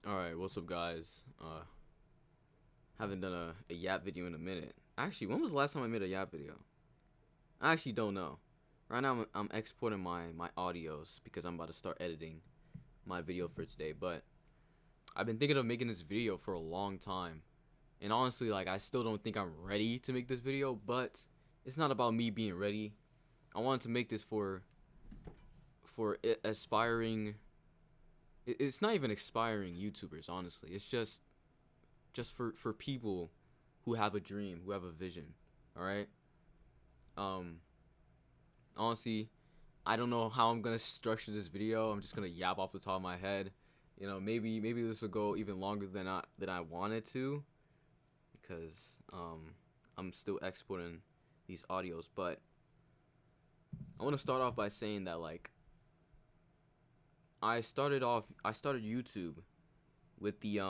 Alright, what's up guys? Haven't done a Yap video in a minute. Actually, when was the last time I made a Yap video? I actually don't know. Right now I'm exporting my audios because I'm about to start editing my video for today, but I've been thinking of making this video for a long time. And honestly, like, I still don't think I'm ready to make this video, but it's not about me being ready. I wanted to make this for aspiring. It's not even aspiring YouTubers, honestly. It's just for people who have a dream, who have a vision. All right. Um. Honestly, I don't know how I'm gonna structure this video. I'm just gonna yap off the top of my head. You know, maybe this will go even longer than I wanted to, because I'm still exporting these audios. But I want to start off by saying that, like, I started YouTube with the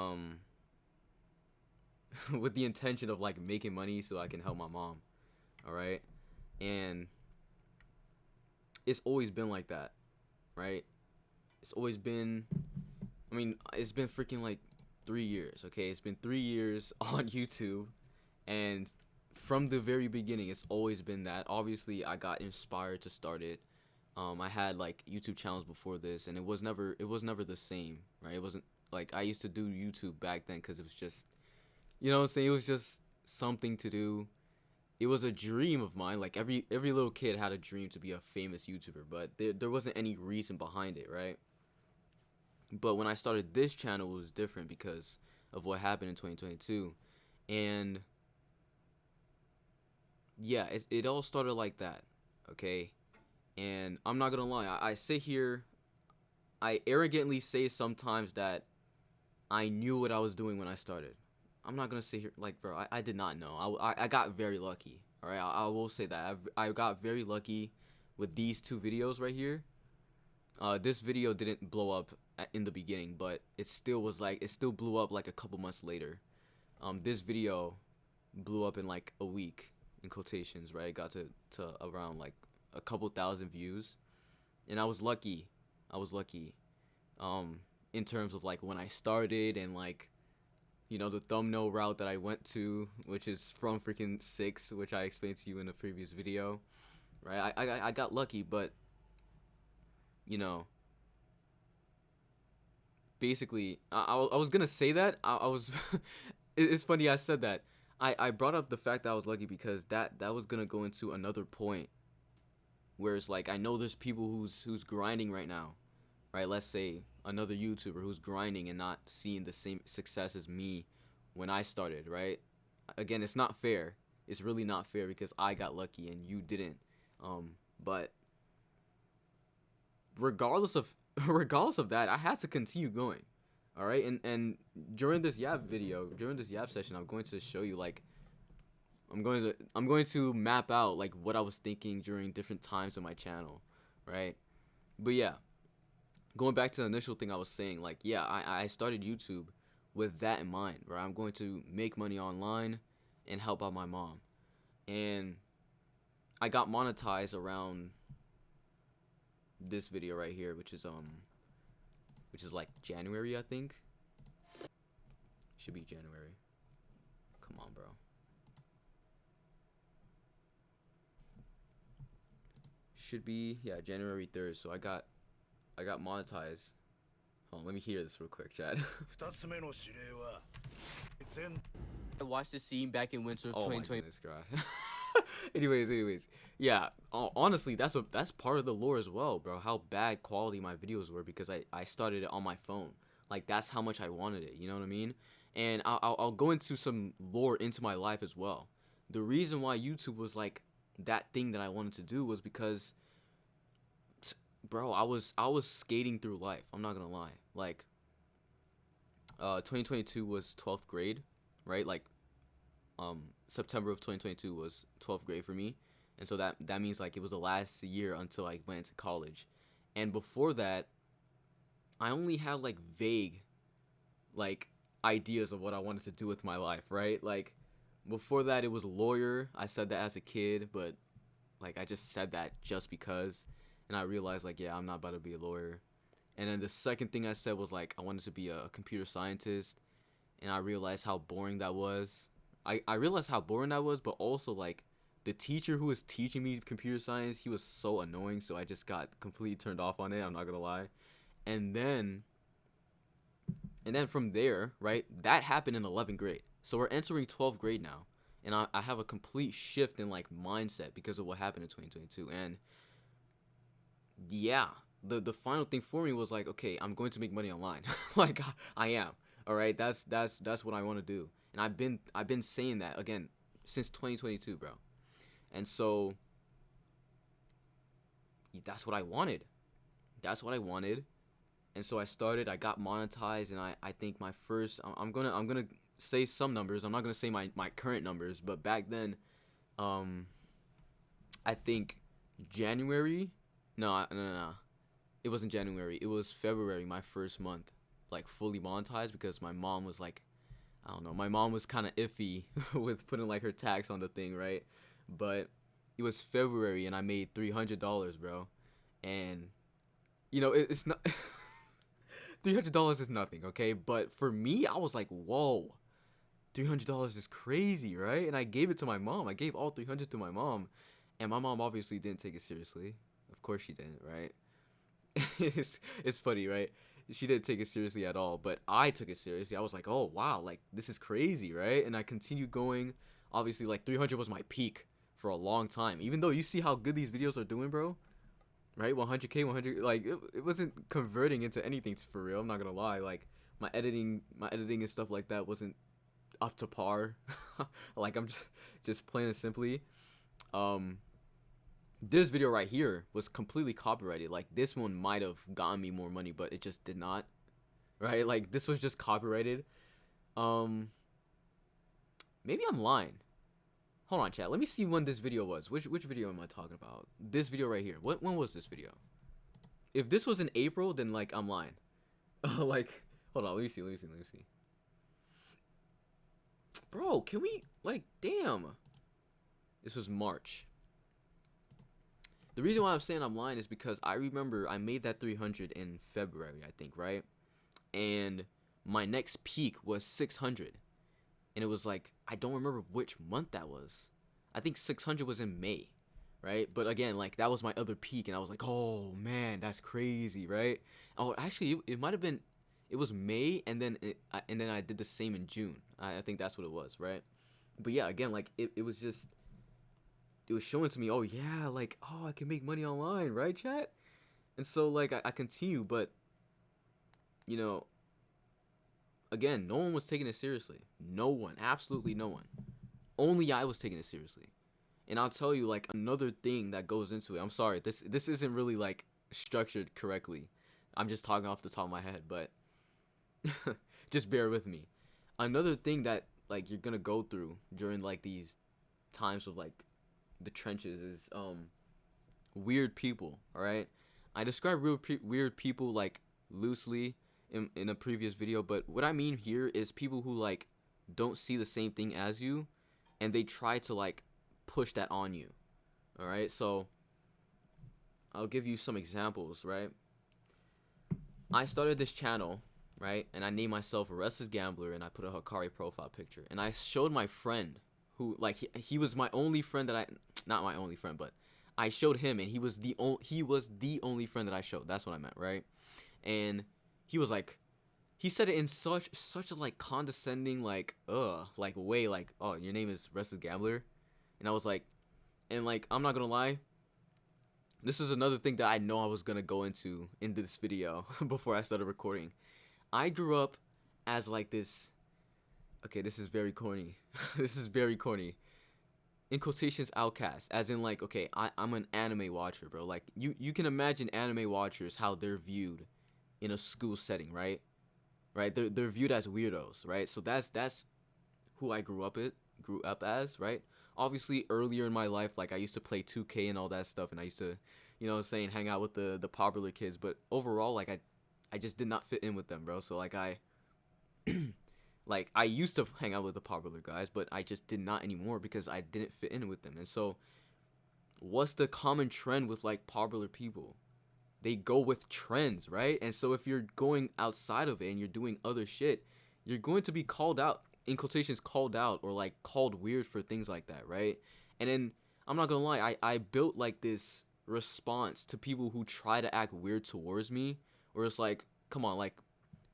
with the intention of, like, making money so I can help my mom. All right. And it's always been like that, right? It's always been, I mean, it's been freaking like 3 years, okay? It's been 3 years on YouTube, and from the very beginning, it's always been that. Obviously, I got inspired to start it. I had like YouTube channels before this, and it was never the same, right? It wasn't like I used to do YouTube back then because it was just, you know what I'm saying? It was just something to do. It was a dream of mine. Like, every little kid had a dream to be a famous YouTuber, but there wasn't any reason behind it, right? But when I started this channel, it was different because of what happened in 2022. And yeah, it all started like that, okay? And I'm not gonna lie, I sit here, I arrogantly say sometimes that I knew what I was doing when I started. I'm not gonna sit here like, bro, I did not know. I got very lucky. All right, I will say that I got very lucky with these two videos right here. This video didn't blow up in the beginning, but it still blew up like a couple months later. This video blew up in like a week, in quotations, right? It got to around like a couple thousand views, and I was lucky. I was lucky. In terms of like when I started, and like, the thumbnail route that I went to, which is from freaking six, which I explained to you in a previous video, right? I got lucky, but you know, basically, I was gonna say that I was. It's funny I said that. I brought up the fact that I was lucky because that was gonna go into another point, where it's like, I know there's people who's grinding right now, right? Let's say another YouTuber who's grinding and not seeing the same success as me when I started, right? Again, it's not fair. It's really not fair because I got lucky and you didn't. But regardless of regardless of that, I had to continue going. All right, and during this Yap video, during this Yap session, I'm going to show you, like, I'm going to map out like what I was thinking during different times of my channel, right? But yeah, going back to the initial thing I was saying, like, yeah, I started YouTube with that in mind, right? I'm going to make money online and help out my mom, and I got monetized around this video right here, which is like January, I think. Should be January. Come on, bro. Should be, yeah, January 3rd. So I got monetized. Hold on, let me hear this real quick, Chad. I watched this scene back in winter of 2020. My goodness, God. anyways, yeah. Honestly, that's part of the lore as well, bro. How bad quality my videos were because I started it on my phone. Like, that's how much I wanted it. You know what I mean? And I'll go into some lore into my life as well. The reason why YouTube was like that thing that I wanted to do was because, bro, I was skating through life. I'm not gonna lie. Like, 2022 was 12th grade, right? Like, September of 2022 was 12th grade for me, and so that means, like, it was the last year until I went to college. And before that, I only had like vague, like, ideas of what I wanted to do with my life, right? Like, before that, it was lawyer. I said that as a kid, but like, I just said that just because, and I realized, like, yeah, I'm not about to be a lawyer. And then the second thing I said was like I wanted to be a computer scientist, and I realized how boring that was. I realized how boring that was, but also like the teacher who was teaching me computer science, he was so annoying, so I just got completely turned off on it, I'm not gonna lie. And then from there, right, that happened in 11th grade. So we're entering 12th grade now. And I have a complete shift in like mindset because of what happened in 2022. And yeah, the final thing for me was like, okay, I'm going to make money online. Like I am. All right, that's what I want to do. And I've been saying that again since 2022, bro. And so that's what I wanted. That's what I wanted. And so I started, I got monetized, and I think my first I'm gonna say some numbers. I'm not gonna say my current numbers, but back then, um I think January, no, it wasn't January, it was February, my first month, like fully monetized, because my mom was like, I don't know, my mom was kind of iffy with putting like her tax on the thing, right? But it was February and I made $300, bro. And it's not $300 is nothing, okay? But for me, I was like, whoa, $300 is crazy, right? And I gave it to my mom. I gave all 300 to my mom, and my mom obviously didn't take it seriously. Of course she didn't, right? It's funny, right? She didn't take it seriously at all, but I took it seriously. I was like, oh wow, like this is crazy, right? And I continued going. Obviously, like 300 was my peak for a long time. Even though you see how good these videos are doing, bro, right? 100K, 100, like it wasn't converting into anything for real. I'm not gonna lie. Like my editing and stuff like that wasn't up to par. Like I'm just plain and simply. Um, this video right here was completely copyrighted. Like this one might have gotten me more money, but it just did not. Right? Like this was just copyrighted. Um, maybe I'm lying. Hold on, chat. Let me see when this video was. Which video am I talking about? This video right here. When was this video? If this was in April, then like I'm lying. Like, hold on. Let me see. Bro, can we like? Damn. This was March. The reason why I'm saying I'm lying is because I remember I made that 300 in February, I think, right? And my next peak was 600. And it was like, I don't remember which month that was. I think 600 was in May, right? But again, like that was my other peak, and I was like, oh man, that's crazy, right? Oh, actually, it might have been, it was May, and then I did the same in June. I think that's what it was, right? But yeah, again, like it was just, it was showing to me, oh yeah, like, oh, I can make money online, right, chat? And so like I continue, but you know, again, no one was taking it seriously. No one, absolutely no one. Only I was taking it seriously. And I'll tell you, like, another thing that goes into it. I'm sorry, this isn't really like structured correctly. I'm just talking off the top of my head, but just bear with me. Another thing that like you're gonna go through during like these times of like the trenches is weird people. All right, I described weird people like loosely in a previous video, but what I mean here is people who like don't see the same thing as you, and they try to like push that on you. All right, so I'll give you some examples. Right, I started this channel, right, and I named myself a Restless Gambler, and I put a Hikari profile picture, and I showed my friend who like he was my only friend that I, not my only friend, but I showed him, and he was the only friend that I showed. That's what I meant, right? And he was like, he said it in such a like condescending like way, like, oh, your name is Restless Gambler. And I was like, and like, I'm not gonna lie, this is another thing that I know I was gonna go into in this video before I started recording. I grew up as like this, okay, this is very corny. This is very corny. In quotations, outcast, as in like, okay, I'm an anime watcher, bro. Like you can imagine anime watchers, how they're viewed in a school setting, right? Right? They're viewed as weirdos, right? So that's who I grew up as, right? Obviously earlier in my life, like I used to play 2K and all that stuff, and I used to, hang out with the popular kids, but overall, like I just did not fit in with them, bro. So like I like I used to hang out with the popular guys, but I just did not anymore because I didn't fit in with them. And so what's the common trend with like popular people? they go with trends, right? And so if you're going outside of it and you're doing other shit, you're going to be called out, in quotations, called out, or like called weird for things like that, right? And then I'm not gonna lie, I built like this response to people who try to act weird towards me, where it's like, come on, like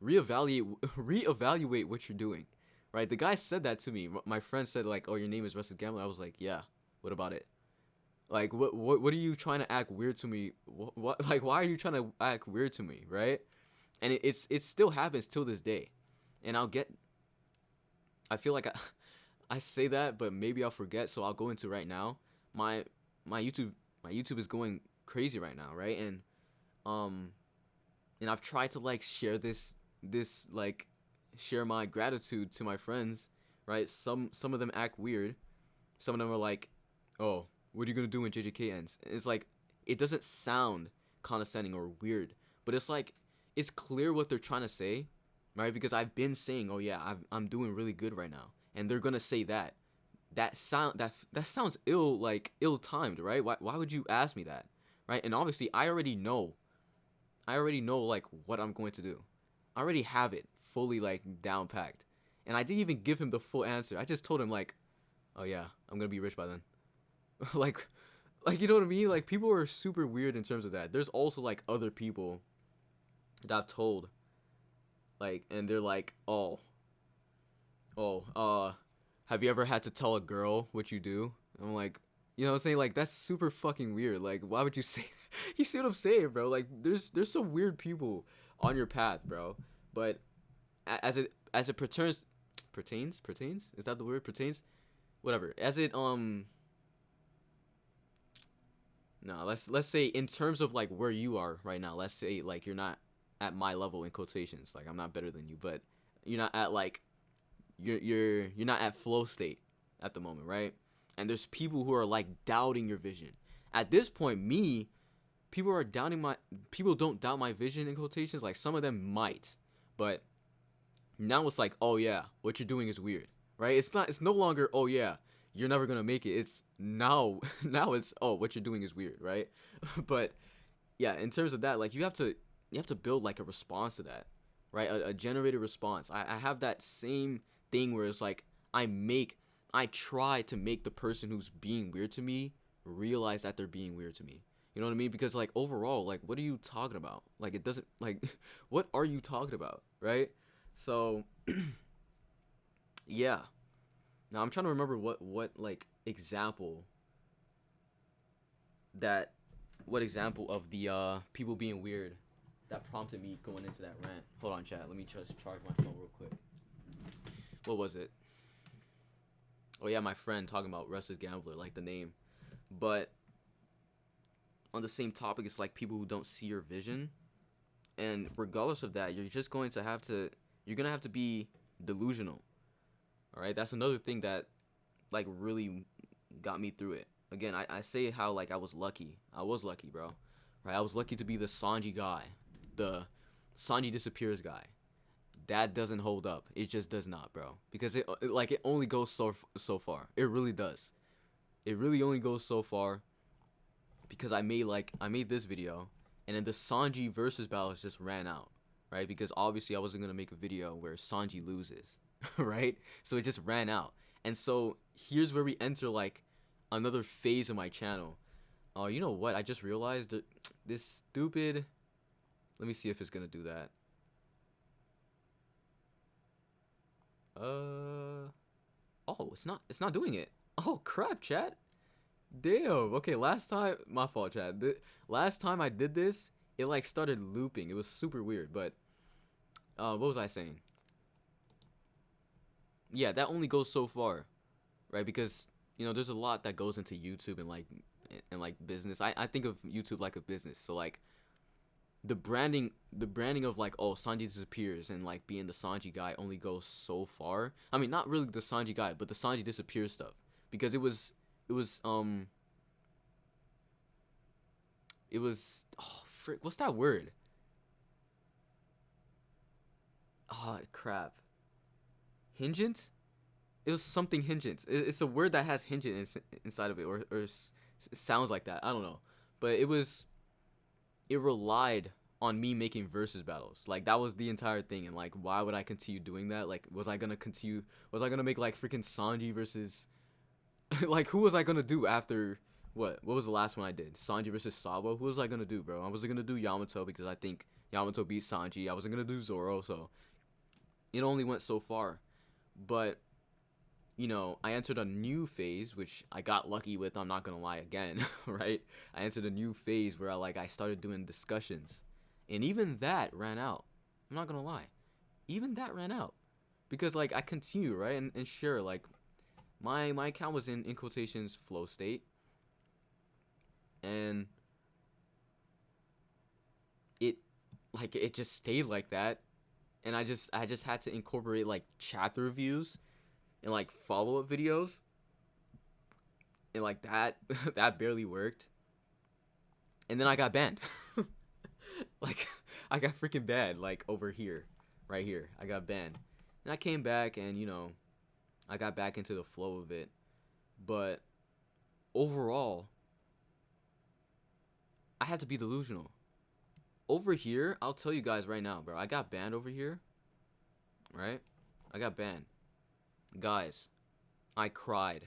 reevaluate what you're doing, right? The guy said that to me. My friend said like, oh, your name is Restless Gambler. I was like, yeah. What about it? Like, what are you trying to act weird to me? What like, why are you trying to act weird to me, right? And it still happens till this day, and I feel like I say that, but maybe I'll forget, so I'll go into right now. My my YouTube my YouTube is going crazy right now, right? Um and I've tried to like share like share my gratitude to my friends, right? Some of them act weird. Some of them are like, "Oh, what are you gonna do when JJK ends?" And it's like it doesn't sound condescending or weird, but it's like it's clear what they're trying to say, right? Because I've been saying, "Oh yeah, I'm doing really good right now," and they're gonna say that. That sounds ill timed, right? Why would you ask me that, right? And obviously, I already know like what I'm going to do. I already have it fully like down packed, and I didn't even give him the full answer. I just told him like, "Oh yeah, I'm gonna be rich by then." like like you know what I mean? Like people are super weird in terms of that. There's also like other people that I've told, like, and they're like, oh, have you ever had to tell a girl what you do? I'm like, you know what I'm saying? Like that's super fucking weird. Like why would you say you see what I'm saying, bro? Like there's some weird people on your path, bro. But as it pertains, is that the word? Pertains? Whatever. As it no, let's say in terms of like where you are right now, let's say like you're not at my level in quotations. Like I'm not better than you, but you're not at like you're not at flow state at the moment, right? And there's people who are like doubting your vision. At this point, people are doubting my people don't doubt my vision in quotations. Like some of them might, but now it's like, oh yeah, what you're doing is weird, right? It's no longer, oh yeah, you're never gonna make it. It's now now it's, oh, what you're doing is weird, right? But yeah, in terms of that, like you have to build like a response to that, right? A generated response. I have that same thing where it's like I try to make the person who's being weird to me realize that they're being weird to me. You know what I mean? Because like overall, like what are you talking about? Like it doesn't like what are you talking about, right? So yeah. Now I'm trying to remember what like example that what example of the people being weird that prompted me going into that rant. Hold on, chat. Let me just charge my phone real quick. What was it? Oh yeah, my friend talking about Restless Gambler, like the name. But on the same topic, it's like people who don't see your vision, and regardless of that, you're gonna have to be delusional. All right, that's another thing that like really got me through it. Again, I say how like I was lucky. I was lucky, bro. Right, I was lucky to be the Sanji guy, the Sanji disappears guy. That doesn't hold up. It just does not, bro. Because it only goes so far. It really does. It really only goes so far. Because I made this video, and then the Sanji versus battles just ran out, right? Because obviously I wasn't gonna make a video where Sanji loses, right? So it just ran out, and so here's where we enter like another phase of my channel. Oh, you know what? I just realized that this stupid. Let me see if it's gonna do that. Oh, it's not doing it. Oh crap, chat. Damn. Okay, last time, my fault, chat. Last time I did this, it like started looping. It was super weird. But what was I saying? Yeah, that only goes so far, right? Because there's a lot that goes into YouTube and like business. I think of YouTube like a business. So like the branding of like, oh, Sanji disappears and like being the Sanji guy only goes so far. I mean, not really the Sanji guy, but the Sanji disappears stuff, because it was oh frick, what's that word? Oh crap. Hingent? It was something hingent. It's a word that has hingent inside of it, or sounds like that. I don't know, but it was it relied on me making versus battles. Like that was the entire thing. And like, why would I continue doing that? Like, was I gonna continue? Was I gonna make like freaking Sanji versus like who was I gonna do after what was the last one I did? Sanji versus Sabo. Who was I gonna do, bro? I wasn't gonna do Yamato because I think Yamato beat Sanji. I wasn't gonna do Zoro, so it only went so far. But you know, I entered a new phase, which I got lucky with. I'm not gonna lie again, right? I entered a new phase where I started doing discussions, and even that ran out. I'm not gonna lie, even that ran out because like I continue, right, and sure, like my account was in quotations flow state, and it just stayed like that, and I just had to incorporate like chapter reviews and like follow-up videos, and like that that barely worked, and then I got banned. Like I got freaking banned, like over here, right here, I got banned, and I came back, and you know, I got back into the flow of it. But overall, I had to be delusional. Over here, I'll tell you guys right now, bro, I got banned over here, right? I got banned. Guys, I cried,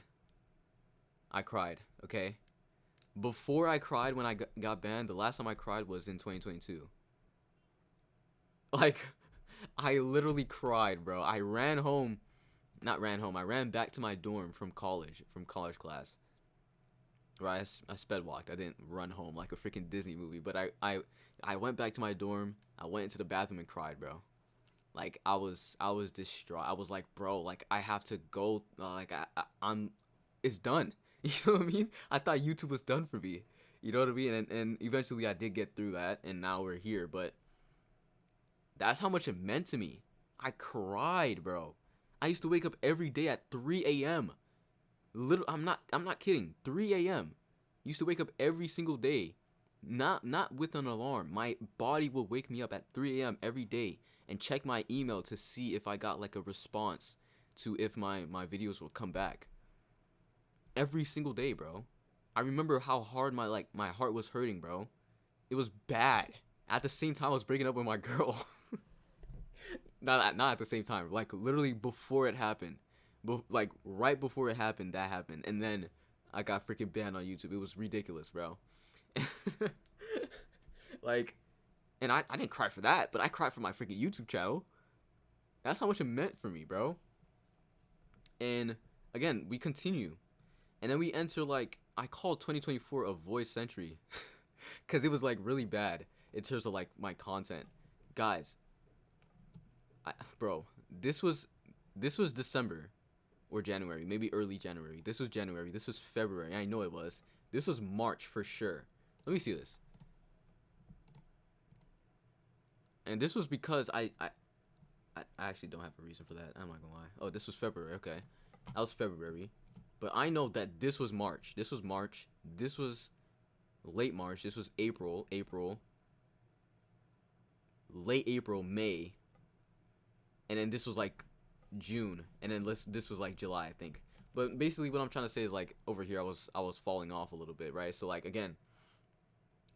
okay? Before I cried when I got banned, the last time I cried was in 2022. Like, I literally cried, bro. I ran home, not ran home, I ran back to my dorm from college class. Right, I sped walked. I didn't run home like a freaking Disney movie, but I went back to my dorm. I went into the bathroom and cried, bro. Like I was distraught. I was like, bro, like I have to go. Like I'm, it's done. You know what I mean? I thought YouTube was done for me. You know what I mean? And eventually I did get through that, and now we're here. But that's how much it meant to me. I cried, bro. I used to wake up every day at 3 a.m. I'm not kidding. 3 a.m. Used to wake up every single day. Not with an alarm. My body will wake me up at 3 a.m. every day and check my email to see if I got like a response to if my videos will come back. Every single day, bro. I remember how hard my heart was hurting, bro. It was bad. At the same time I was breaking up with my girl. not at the same time. Like literally before it happened. Like right before it happened, that happened, and then I got freaking banned on YouTube. It was ridiculous, bro. Like, and I didn't cry for that, but I cried for my freaking YouTube channel. That's how much it meant for me, bro. And again, we continue, and then we enter like I call 2024 a void century, cause it was like really bad in terms of like my content, guys. Bro, this was December. Or January, maybe early January. This was January. This was February. I know it was. This was March for sure. Let me see this. And this was because I actually don't have a reason for that. I'm not gonna lie. Oh, this was February. Okay, that was February. But I know that this was March. This was March. This was late March. This was April. Late April, May. And then this was like June, and then this was like July, I think. But basically what I'm trying to say is like over here I was falling off a little bit, right? So like again,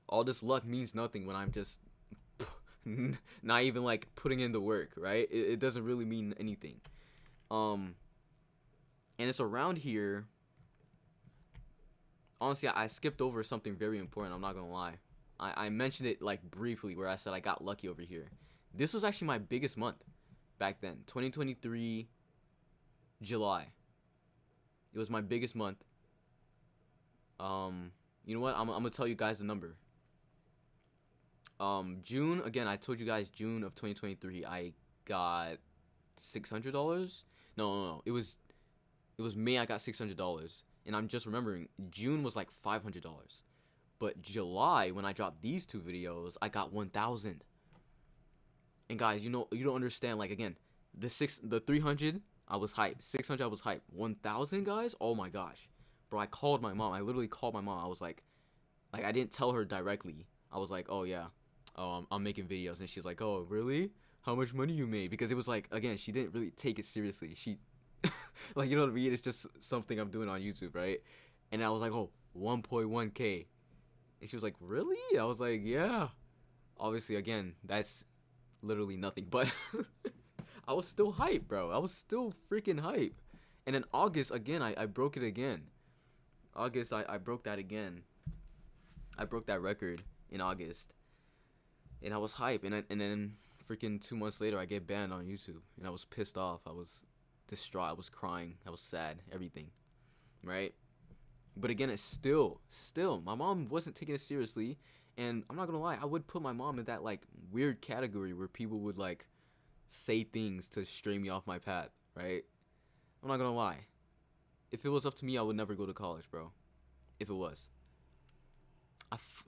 all this luck means nothing when I'm just not even like putting in the work, right? It doesn't really mean anything. And it's around here. Honestly, I skipped over something very important. I'm not gonna lie. I mentioned it like briefly where I said I got lucky over here. This was actually my biggest month. Back then, 2023 July. It was my biggest month. You know what? I'm gonna tell you guys the number. June, again, I told you guys June of 2023 I got $600. No. It was May I got $600, and I'm just remembering June was like $500. But July, when I dropped these two videos, I got 1,000. And guys, you know, you don't understand. Like again, the 300, I was hyped. 600, I was hyped. 1,000, guys, oh my gosh, bro. I called my mom. I literally called my mom. I was like I didn't tell her directly. I was like, oh yeah, I'm making videos, and she's like, oh really? How much money you made? Because it was like again, she didn't really take it seriously. She like, you know what I mean? It's just something I'm doing on YouTube, right? And I was like, oh, 1.1K. And she was like, really? I was like, yeah. Obviously, again, that's literally nothing, but I was still hype, bro. I was still freaking hype. And in August, again, I broke it again. August, I broke that again. I broke that record in August. And I was hype. And then freaking 2 months later, I get banned on YouTube. And I was pissed off. I was distraught. I was crying. I was sad. Everything. Right? But again, it's still, my mom wasn't taking it seriously. And I'm not gonna lie, I would put my mom in that, like, weird category where people would, like, say things to stray me off my path, right? I'm not gonna lie. If it was up to me, I would never go to college, bro. If it was.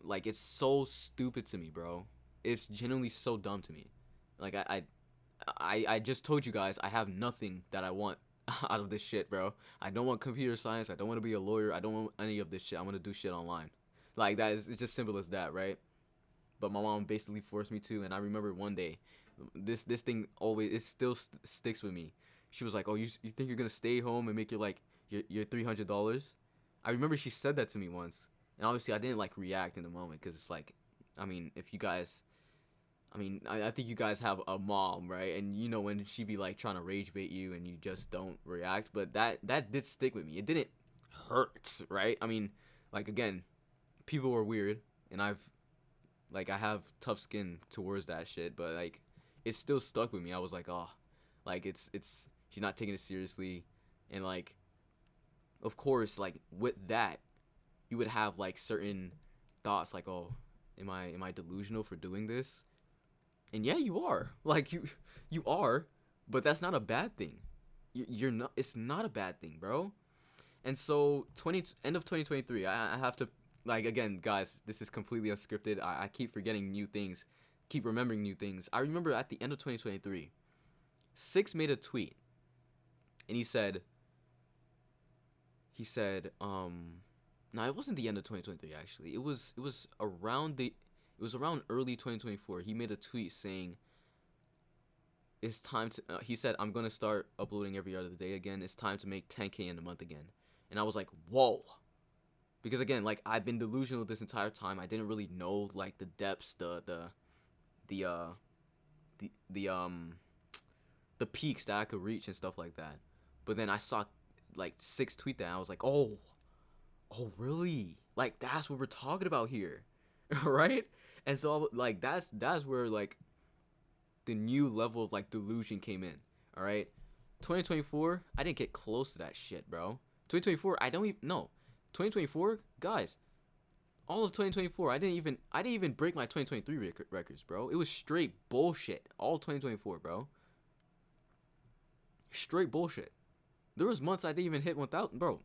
Like, it's so stupid to me, bro. It's genuinely so dumb to me. Like, I just told you guys, I have nothing that I want out of this shit, bro. I don't want computer science. I don't want to be a lawyer. I don't want any of this shit. I want to do shit online. Like, that is, it's just simple as that, right? But my mom basically forced me to, and I remember one day, this thing always, it still sticks with me. She was like, oh, you think you're gonna stay home and make your $300? I remember she said that to me once, and obviously I didn't, like, react in the moment, because it's like, I mean, if you guys, I mean, I think you guys have a mom, right? And you know when she be, like, trying to rage bait you and you just don't react. But that did stick with me. It didn't hurt, right? I mean, like, again, people were weird, and I have tough skin towards that shit, but, like, it still stuck with me. I was like, oh, like, it's she's not taking it seriously. And, like, of course, like, with that, you would have, like, certain thoughts, like, oh, am I delusional for doing this? And yeah, you are. Like, you are, but that's not a bad thing. You're not. It's not a bad thing, bro. And so, end of 2023, I have to, like, again, guys, this is completely unscripted. I keep forgetting new things, keep remembering new things. I remember at the end of 2023, Six made a tweet, and he said, no, it wasn't the end of 2023, actually. It was around early 2024. He made a tweet saying, it's time to, he said, I'm going to start uploading every other day again. It's time to make 10K in a month again. And I was like, whoa. Because again, like, I've been delusional this entire time. I didn't really know, like, the depths, the peaks that I could reach and stuff like that. But then I saw, like, Six tweet that, and I was like, oh, really? Like, that's what we're talking about here. Right? And so, like, that's where, like, the new level of, like, delusion came in. All right? 2024, I didn't get close to that shit, bro. 2024, I don't even know. 2024, guys, all of 2024, I didn't even break my 2023 records, bro. It was straight bullshit. All 2024, bro. Straight bullshit. There was months I didn't even hit 1,000, bro.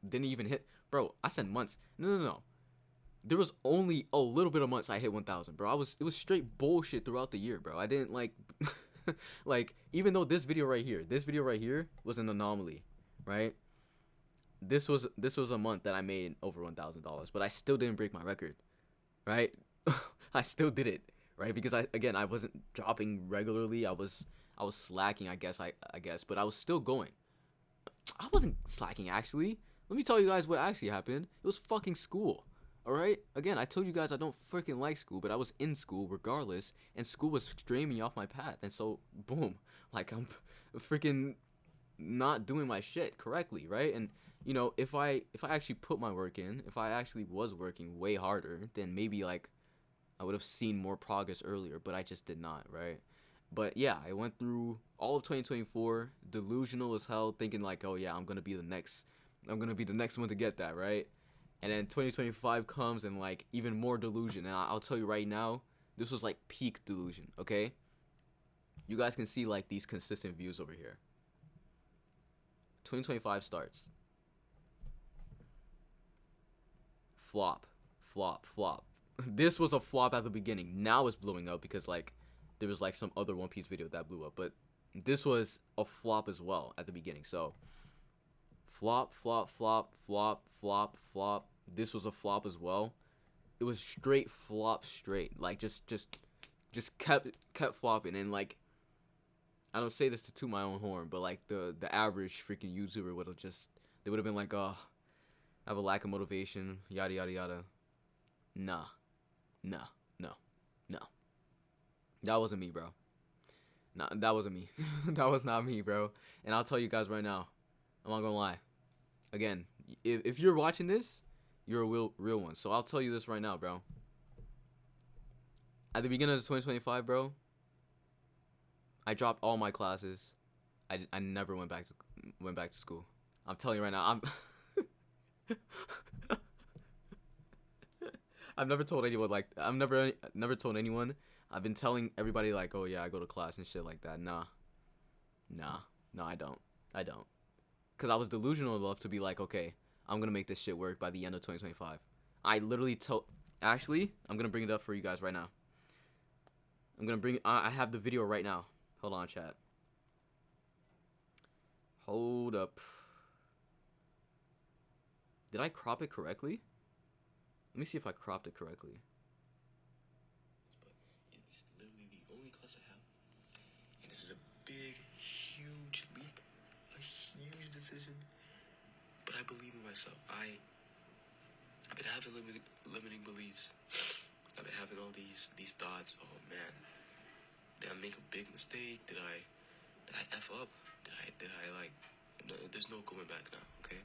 Didn't even hit, bro. I said months. No. There was only a little bit of months I hit 1,000, bro. It was straight bullshit throughout the year, bro. I didn't, like, like, even though this video right here was an anomaly, right? This was a month that I made over $1,000, but I still didn't break my record, right? I still did it, right? Because I wasn't dropping regularly. I was slacking, I guess, but I was still going. I wasn't slacking, actually. Let me tell you guys what actually happened. It was fucking school. All right? Again, I told you guys I don't freaking like school, but I was in school regardless, and school was straying me off my path. And so, boom, like, I'm freaking not doing my shit correctly, right? And, you know, if I actually put my work in, if I actually was working way harder, then maybe, like, I would have seen more progress earlier, but I just did not, right? But yeah, I went through all of 2024, delusional as hell, thinking like, oh yeah, I'm gonna be the next one to get that, right? And then 2025 comes and, like, even more delusion. And I'll tell you right now, this was like peak delusion, okay? You guys can see, like, these consistent views over here. 2025 starts. Flop. This was a flop at the beginning. Now it's blowing up because, like, there was, like, some other One Piece video that blew up. But this was a flop as well at the beginning. So, flop. This was a flop as well. It was straight flop, like, just kept flopping. And, like, I don't say this to toot my own horn, but, like, the average freaking YouTuber they would have been like, oh, I have a lack of motivation, yada yada yada. Nah, nah, no, no. That wasn't me, bro. Nah, that wasn't me. That was not me, bro. And I'll tell you guys right now, I'm not gonna lie. Again, if you're watching this, you're a real one. So I'll tell you this right now, bro. At the beginning of 2025, bro, I dropped all my classes. I never went back to school. I'm telling you right now, I've never told anyone like I've never told anyone. I've been telling everybody like, oh yeah, I go to class and shit like that. Nah, no, I don't. Cause I was delusional enough to be like, okay, I'm gonna make this shit work by the end of 2025. I literally told. Actually, I'm gonna bring it up for you guys right now. I have the video right now. Hold on, chat. Hold up. Did I crop it correctly? Let me see if I cropped it correctly. But it's literally the only class I have. And this is a big, huge leap. A huge decision. But I believe in myself. I've been having limiting beliefs. I've been having all these thoughts. Oh man, did I make a big mistake? Did I F up? Did I like, no, there's no going back now, okay?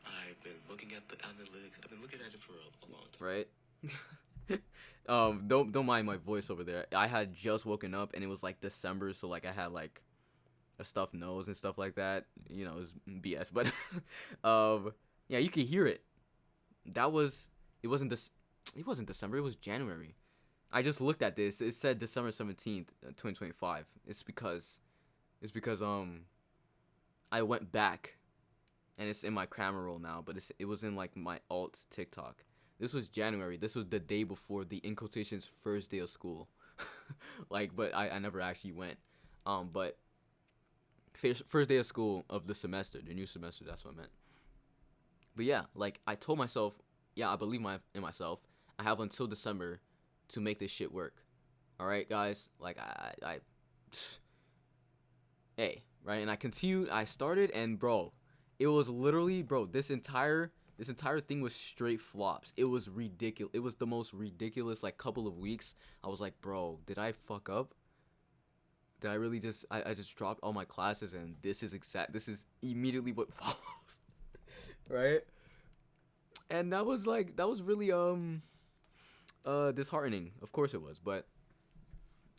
I've been looking at the analytics. I've been looking at it for a long time. Right? Don't mind my voice over there. I had just woken up and it was like December, so like I had like a stuffed nose and stuff like that. You know, it was BS, but yeah, you could hear it. It wasn't December, it was January. I just looked at this. It said December 17th, 2025. It's because I went back and it's in my camera roll now, but it was in like my alt TikTok. This was January. This was the day before the in quotations first day of school. Like, but I never actually went. But first day of school of the semester, the new semester, that's what I meant. But yeah, like I told myself, yeah, I believe in myself. I have until December to make this shit work. All right, guys. Like I hey, right? And I continued. I started, and bro, it was literally, bro. This entire thing was straight flops. It was ridiculous. It was the most ridiculous like couple of weeks. I was like, bro, did I fuck up? Did I really just I just dropped all my classes, and this is immediately what follows. Right? And that was really disheartening. Of course it was, but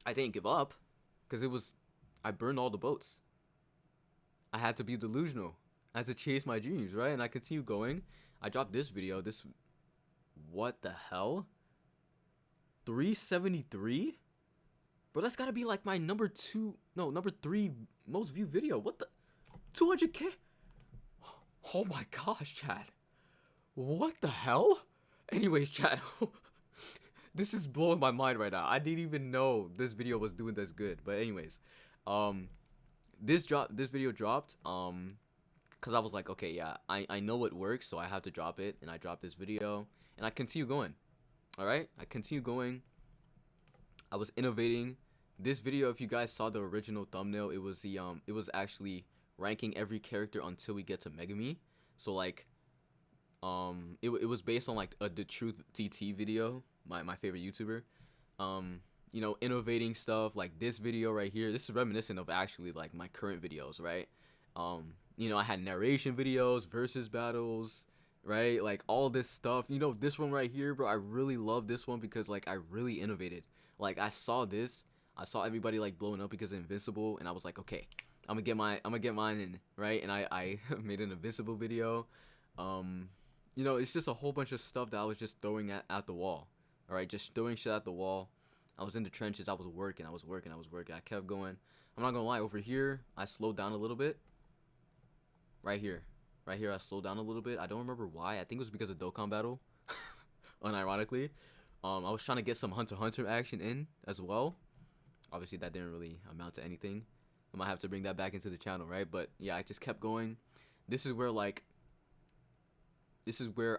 I didn't give up because I burned all the boats. I had to be delusional. I had to chase my dreams, right? And I continued going. I dropped this video. What the hell? 373? Bro, that's gotta be like my number 3 most viewed video. What the? 200K? Oh my gosh, Chad. What the hell? Anyways, Chad. This is blowing my mind right now. I didn't even know this video was doing this good. But anyways, this video dropped because I was like, okay, yeah, I know it works, so I have to drop it, and I dropped this video, and I continue going. All right, I continue going. I was innovating. This video, if you guys saw the original thumbnail, it was actually ranking every character until we get to Megami. So like, it was based on like the Truth TT video, my favorite YouTuber. You know, innovating stuff like this video right here. This is reminiscent of actually like my current videos, right? You know, I had narration videos, versus battles, right? Like all this stuff. You know, this one right here, bro, I really love this one because like I really innovated. Like I saw everybody like blowing up because of Invincible, and I was like, okay, I'm gonna get mine in, right? And I made an Invincible video. You know, it's just a whole bunch of stuff that I was just throwing at the wall. All right, just throwing shit at the wall. I was in the trenches. I was working. I kept going. I'm not gonna lie. Over here, I slowed down a little bit. Right here, I slowed down a little bit. I don't remember why. I think it was because of Dokkan Battle. Unironically, I was trying to get some Hunter x Hunter action in as well. Obviously, that didn't really amount to anything. I might have to bring that back into the channel, right? But yeah, I just kept going. This is where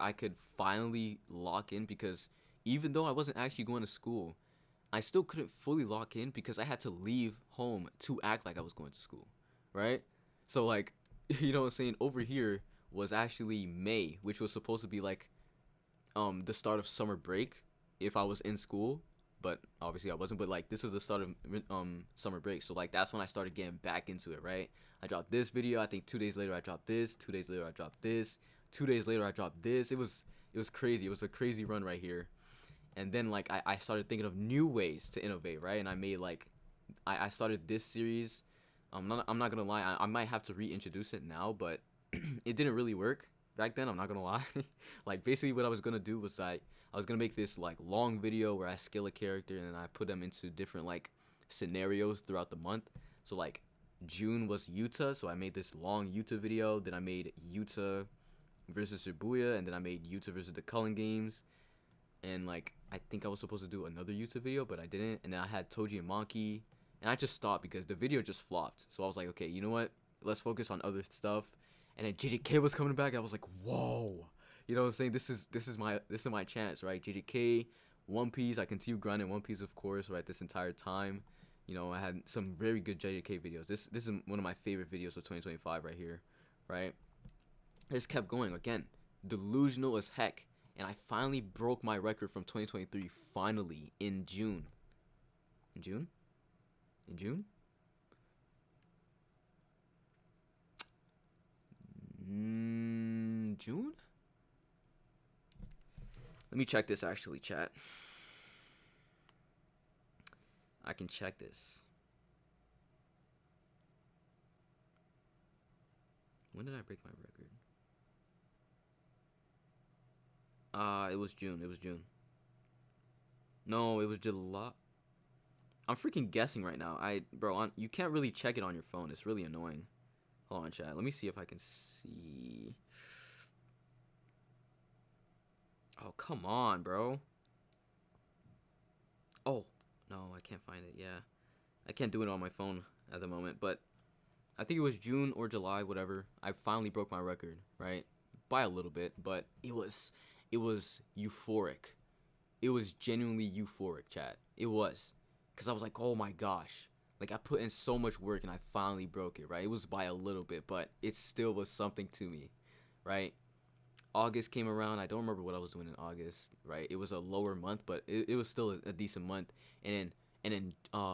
I could finally lock in, because even though I wasn't actually going to school, I still couldn't fully lock in because I had to leave home to act like I was going to school, right? So like, you know what I'm saying? Over here was actually May, which was supposed to be like the start of summer break if I was in school, but obviously I wasn't. But like this was the start of summer break, so like that's when I started getting back into it, right? I dropped this video. I think 2 days later I dropped this. 2 days later I dropped this. 2 days later I dropped this. It was crazy. It was a crazy run right here. And then like I started thinking of new ways to innovate, right? And I made like I started this series. I'm not gonna lie, I might have to reintroduce it now, but it didn't really work back then. I'm not gonna lie. Like basically what I was gonna do was I was gonna make this like long video where I scale a character and I put them into different like scenarios throughout the month. So like June was Utah, so I made this long Utah video. Then I made Utah versus Shibuya, and then I made Utah versus the Cullen Games. And like I think I was supposed to do another YouTube video, but I didn't. And then I had Toji and Monkey, and I just stopped because the video just flopped. So I was like, okay, you know what? Let's focus on other stuff. And then JJK was coming back. I was like, whoa, you know what I'm saying? This is my chance, right? JJK, One Piece. I continued grinding One Piece, of course, right? This entire time, you know, I had some very good JJK videos. This is one of my favorite videos of 2025 right here, right? I just kept going again, delusional as heck. And I finally broke my record from 2023, finally, in June. In June? In June? June? Let me check this actually, chat. I can check this. When did I break my record? It was June. It was June. No, it was July. I'm freaking guessing right now. You can't really check it on your phone. It's really annoying. Hold on, chat. Let me see if I can see. Oh, come on, bro. Oh, no, I can't find it. Yeah. I can't do it on my phone at the moment, but I think it was June or July, whatever. I finally broke my record, right? By a little bit, but it was euphoric. It was genuinely euphoric, chat. It was. Because I was like, oh my gosh. Like, I put in so much work and I finally broke it, right? It was by a little bit, but it still was something to me, right? August came around. I don't remember what I was doing in August, right? It was a lower month, but it was still a decent month. And then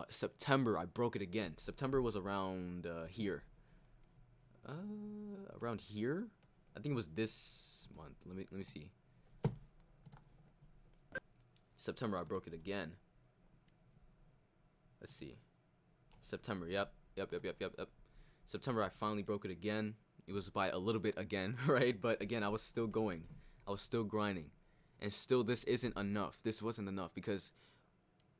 September, I broke it again. September was around here. Around here? I think it was this month. Let me see. September, I broke it again. Let's see. September, yep. September, I finally broke it again. It was by a little bit again, right? But again, I was still going. I was still grinding. And still, this isn't enough. This wasn't enough because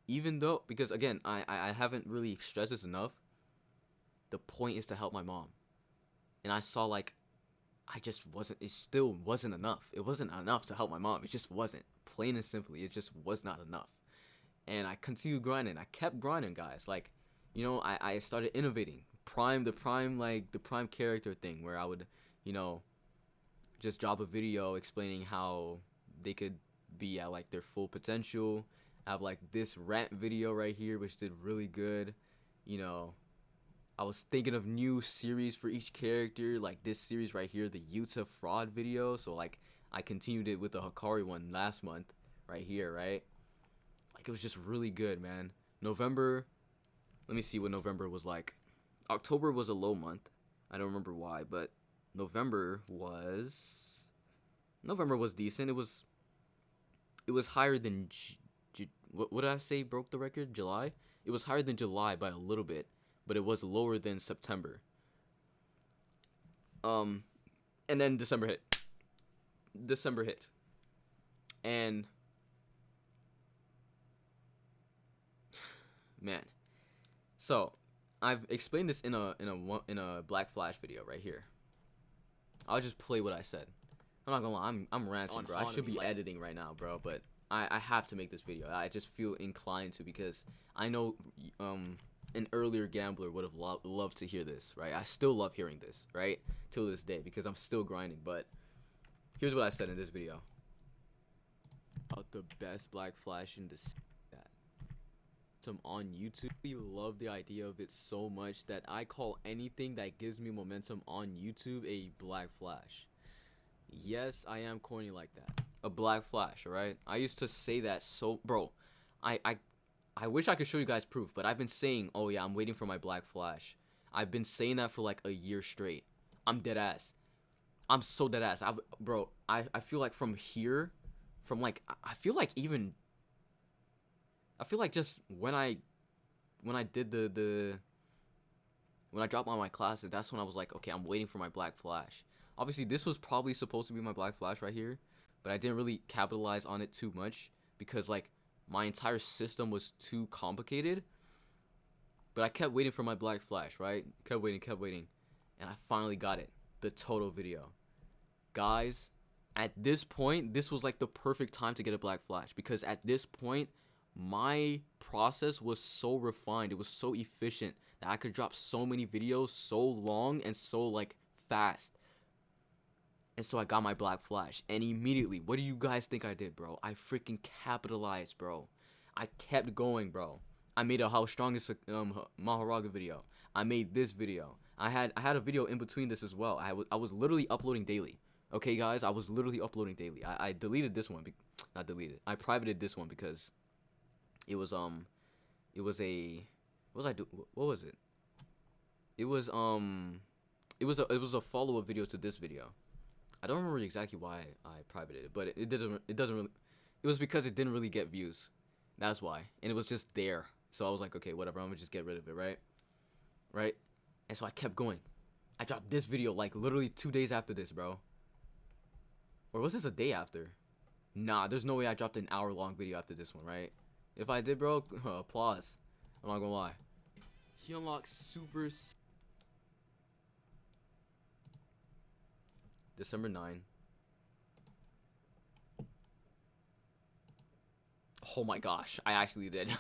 because again, I haven't really stressed this enough. The point is to help my mom. And I saw like, it still wasn't enough. It wasn't enough to help my mom. It just wasn't. Plain and simply, it just was not enough. And I continued grinding. I kept grinding, guys. Like, you know, I started innovating. The prime character thing where I would, you know, just drop a video explaining how they could be at like their full potential. I have like this rant video right here, which did really good. You know, I was thinking of new series for each character, like this series right here, the Utah fraud video. So like I continued it with the Hikari one last month right here, right? Like it was just really good, man. November, let me see what November was like. October was a low month. I don't remember why, but November was decent. It was higher than what did I say broke the record? July? It was higher than July by a little bit, but it was lower than September. And then December hit. And man. So, I've explained this in a Black Flash video right here. I'll just play what I said. I'm not gonna lie, I'm ranting, bro. I should be editing right now, bro, but I have to make this video. I just feel inclined to because I know an earlier gambler would have loved to hear this, right? I still love hearing this, right? Till this day because I'm still grinding, but here's what I said in this video. About the best Black Flash in this on YouTube. I love the idea of it so much that I call anything that gives me momentum on YouTube a Black Flash. Yes, I am corny like that. a black flash, alright? I used to say that so, bro. I, I, I wish I could show you guys proof, but I've been saying, oh yeah, I'm waiting for my black flash. I've been saying that for like a year straight. I'm dead ass. I'm so dead ass. Bro, I feel like from here, from like, I feel like even, I feel like just when I did when I dropped all my classes, that's when I was like, okay, I'm waiting for my black flash. Obviously, this was probably supposed to be my black flash right here, but I didn't really capitalize on it too much because like my entire system was too complicated. But I kept waiting for my black flash, right? Kept waiting, and I finally got it. The total video. Guys, at this point, this was like the perfect time to get a black flash because at this point, my process was so refined, it was so efficient that I could drop so many videos so long and so like fast. And so I got my black flash, and immediately, what do you guys think I did, bro? I freaking capitalized, bro. I kept going, bro. I made a how strong is Maharaga video. I made this video. I had a video in between this as well. I was literally uploading daily. Okay, guys, I was literally uploading daily. I deleted this one, not deleted. I privated this one because it was a what was it? It was a follow-up video to this video. I don't remember exactly why I privated it, but it doesn't really. It was because it didn't really get views. That's why, and it was just there. So I was like, okay, whatever. I'm gonna just get rid of it, right? Right? And so I kept going. I dropped this video like literally 2 days after this, bro. Or was this a day after? Nah, there's no way I dropped an hour-long video after this one, right? If I did, bro, applause. I'm not gonna lie. He unlocked super. December 9. Oh my gosh, I actually did.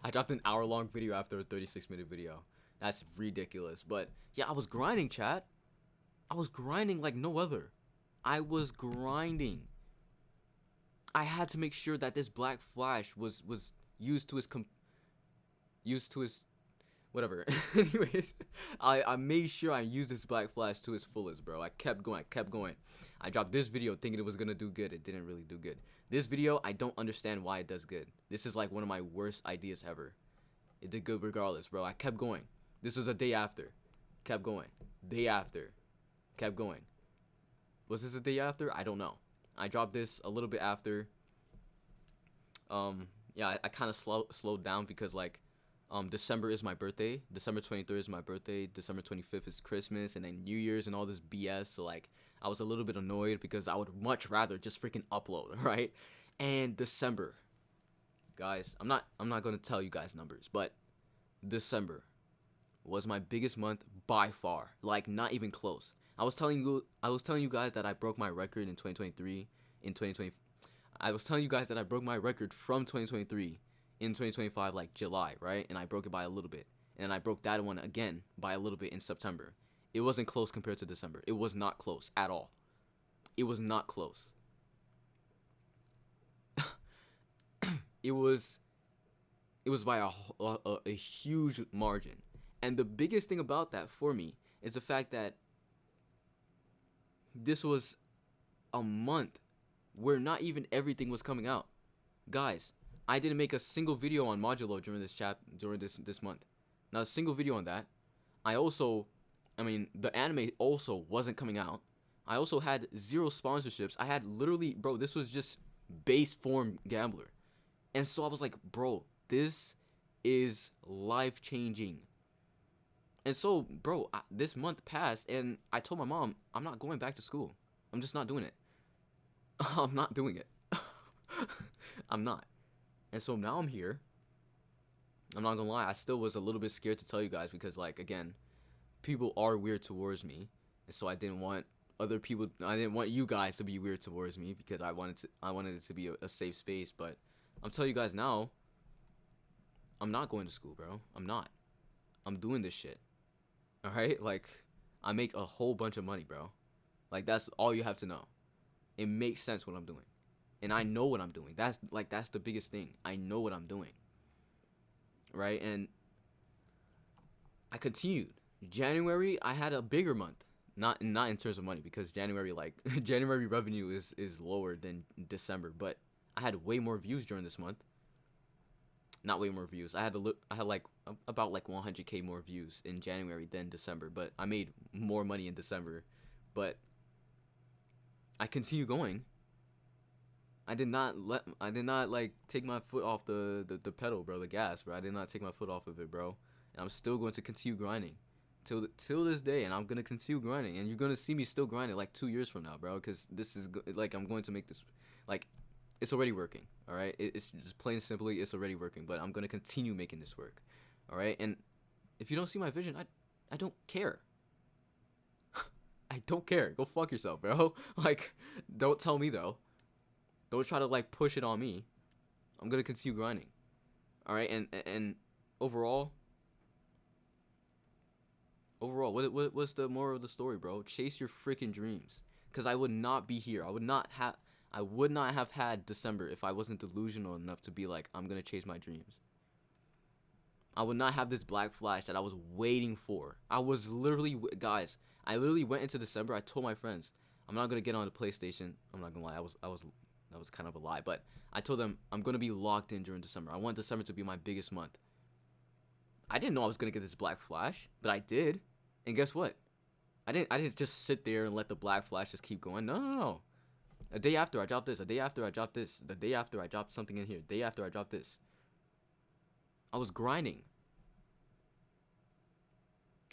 I dropped an hour-long video after a 36-minute video. That's ridiculous. But yeah, I was grinding, chat. I was grinding like no other. I was grinding. I had to make sure that this black flash was used to his whatever. Anyways, I made sure I used this black flash to its fullest, bro. I kept going. I dropped this video thinking it was gonna do good. It didn't really do good. This video, I don't understand why it does good. This is like one of my worst ideas ever. It did good regardless, bro. I kept going. This was a day after. Kept going. Day after. Kept going. Was this a day after? I don't know. I dropped this a little bit after. Yeah, I kind of slowed down because like December is my birthday. December 23rd is my birthday. December 25th is Christmas, and then New Year's and all this BS. So like I was a little bit annoyed because I would much rather just freaking upload, right? And December, guys, I'm not gonna tell you guys numbers, but December was my biggest month by far. Like not even close. I was telling you guys that I broke my record in 2023. I was telling you guys that I broke my record from 2023 in 2025, like July, right? And I broke it by a little bit. And I broke that one again by a little bit in September. It wasn't close compared to December. It was not close at all. It was not close. It was by a huge margin. And the biggest thing about that for me is the fact that this was a month where not even everything was coming out. Guys, I didn't make a single video on Modulo during this month. Not a single video on that. The anime also wasn't coming out. I also had 0 sponsorships. I had literally, bro, this was just base form Gambler. And so I was like, bro, this is life changing. And so, bro, this month passed, and I told my mom, I'm not going back to school. I'm just not doing it. I'm not doing it. I'm not. And so now I'm here. I'm not gonna lie, I still was a little bit scared to tell you guys because, like, again, people are weird towards me. And so I didn't want you guys to be weird towards me because I wanted it to be a safe space. But I'm telling you guys now, I'm not going to school, bro. I'm not. I'm doing this shit. Alright? Like, I make a whole bunch of money, bro. Like, that's all you have to know. It makes sense what I'm doing. And I know what I'm doing. That's the biggest thing. I know what I'm doing. Right? And I continued. January, I had a bigger month. Not in terms of money, because January, like January revenue is lower than December, but I had way more views during this month. Not way more views. I had like about like 100K more views in January than December, but I made more money in December. But I continue going. I did not like take my foot off the pedal, bro, the gas, bro. I did not take my foot off of it, bro. And I'm still going to continue grinding till this day, and I'm gonna continue grinding, and you're gonna see me still grinding like 2 years from now, bro, because this is like I'm going to make this, like, it's already working. All right, it's just plain and simply, it's already working, but I'm gonna continue making this work. All right, and if you don't see my vision, I don't care. I don't care. Go fuck yourself, bro. Like, don't tell me though. Don't try to like push it on me. I'm gonna continue grinding. All right, and overall, what's the moral of the story, bro? Chase your freaking dreams. Cause I would not be here. I would not have had December if I wasn't delusional enough to be like, I'm gonna chase my dreams. I would not have this black flash that I was waiting for. I was literally, guys, I literally went into December. I told my friends, I'm not gonna get on the PlayStation. I'm not gonna lie. That was kind of a lie, but I told them I'm gonna be locked in during December. I want December to be my biggest month. I didn't know I was gonna get this black flash, but I did. And guess what? I didn't just sit there and let the black flash just keep going. No. A day after I dropped this, a day after I dropped this, the day after I dropped something in here, day after I dropped this. I was grinding.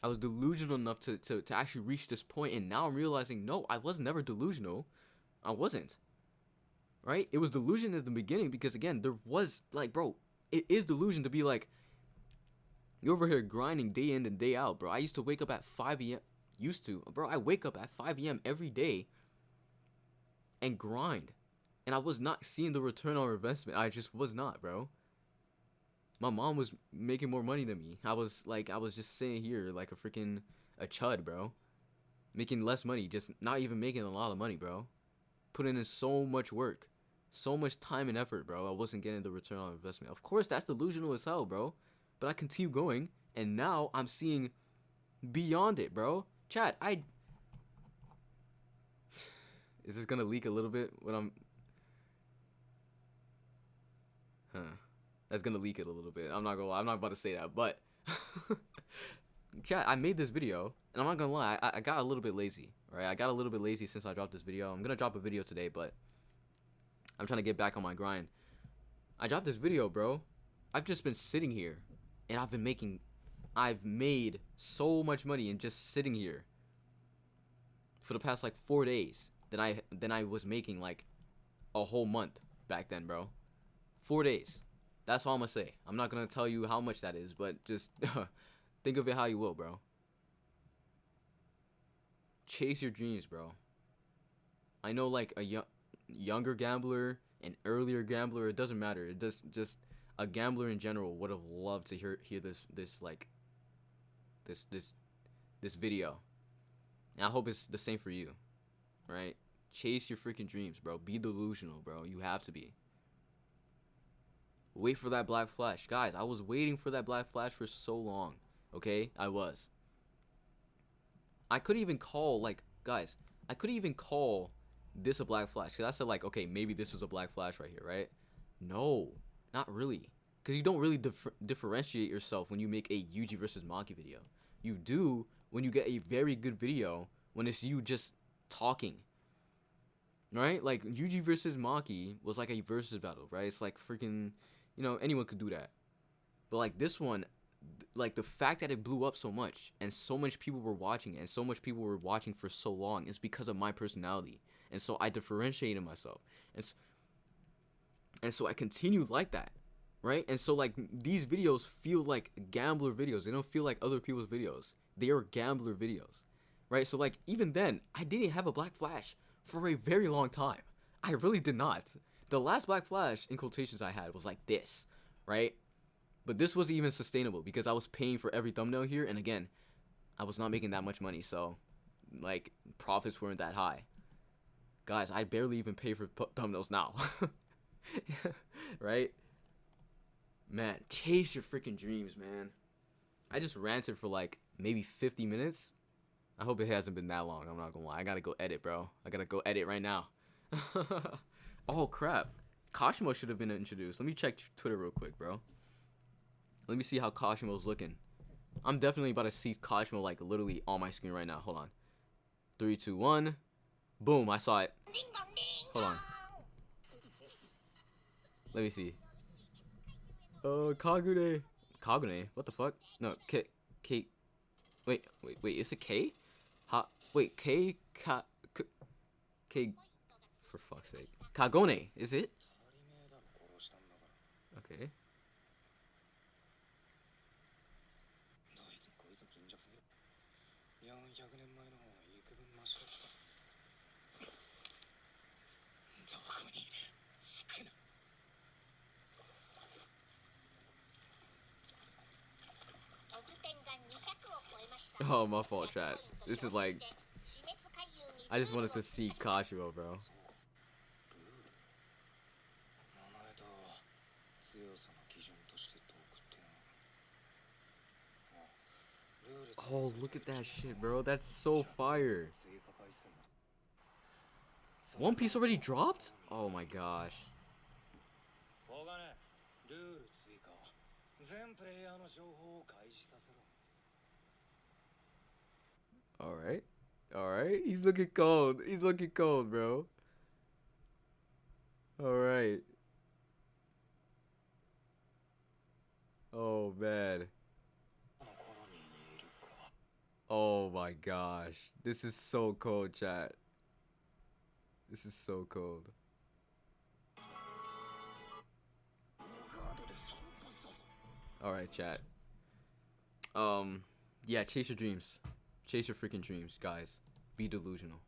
I was delusional enough to actually reach this point, and now I'm realizing, no, I was never delusional. I wasn't. Right? It was delusion at the beginning because, again, there was, like, bro, it is delusion to be like, you're over here grinding day in and day out, bro. I used to wake up at 5 a.m. I wake up at 5 a.m. every day and grind. And I was not seeing the return on investment. I just was not, bro. My mom was making more money than me. I was just sitting here like a chud, bro. Making less money, just not even making a lot of money, bro. Putting in so much work. So much time and effort, bro. I wasn't getting the return on investment. Of course, that's delusional as hell, bro. But I continue going, and now I'm seeing beyond it, bro. Chat, is this gonna leak a little bit? That's gonna leak it a little bit. I'm not gonna lie. I'm not about to say that, but chat, I made this video, and I'm not gonna lie. I got a little bit lazy, right? I got a little bit lazy since I dropped this video. I'm gonna drop a video today, but I'm trying to get back on my grind. I dropped this video, bro. I've just been sitting here, and I've made so much money in just sitting here for the past like 4 days than I was making like a whole month back then, bro. 4 days. That's all I'm gonna say. I'm not gonna tell you how much that is, but just think of it how you will, bro. Chase your dreams, bro. I know, like, a younger gambler, an earlier gambler, it doesn't matter. It just a gambler in general would have loved to hear this video. And I hope it's the same for you, right? Chase your freaking dreams, bro. Be delusional, bro. You have to be. Wait for that black flash. Guys, I was waiting for that black flash for so long. Okay? I was. I could even call, like, guys, I could even call this a black flash. Because I said, like, okay, maybe this was a black flash right here, right? No, not really. Because you don't really differentiate yourself when you make a Yuji versus Maki video. You do when you get a very good video when it's you just talking. Right? Like, Yuji versus Maki was like a versus battle, right? It's like freaking, anyone could do that. But like this one, like the fact that it blew up so much and so much people were watching it and so much people were watching for so long is because of my personality. And so I differentiated myself. And so I continued like that. Right? And so like these videos feel like gambler videos. They don't feel like other people's videos. They are gambler videos. Right? So like even then, I didn't have a black flash for a very long time. I really did not. The last black flash in quotations I had was like this, right? But this wasn't even sustainable because I was paying for every thumbnail here, and again, I was not making that much money, so like profits weren't that high. Guys, I barely even pay for thumbnails now. Right? Man, chase your freaking dreams, man. I just ranted for like maybe 50 minutes. I hope it hasn't been that long. I'm not gonna lie. I gotta go edit, bro. I gotta go edit right now. Oh crap. Kashimo should have been introduced. Let me check Twitter real quick, bro. Let me see how Kashimo's looking. I'm definitely about to see Kashimo like literally on my screen right now. Hold on. 3, 2, 1. Boom, I saw it. Hold on. Let me see. Kagune. Kagune? What the fuck? No, K. Wait. Is it K? Wait, K. K. For fuck's sake. Kagone, is it? Okay. Oh, my fault, chat. This is like... I just wanted to see Kashimo, bro. Oh, look at that shit, bro. That's so fire. One Piece already dropped? Oh my gosh. Alright. Alright. He's looking cold. He's looking cold, bro. Alright. Oh, man. Oh my gosh. This is so cold, chat. This is so cold. Alright, chat. Yeah, chase your dreams. Chase your freaking dreams, guys. Be delusional.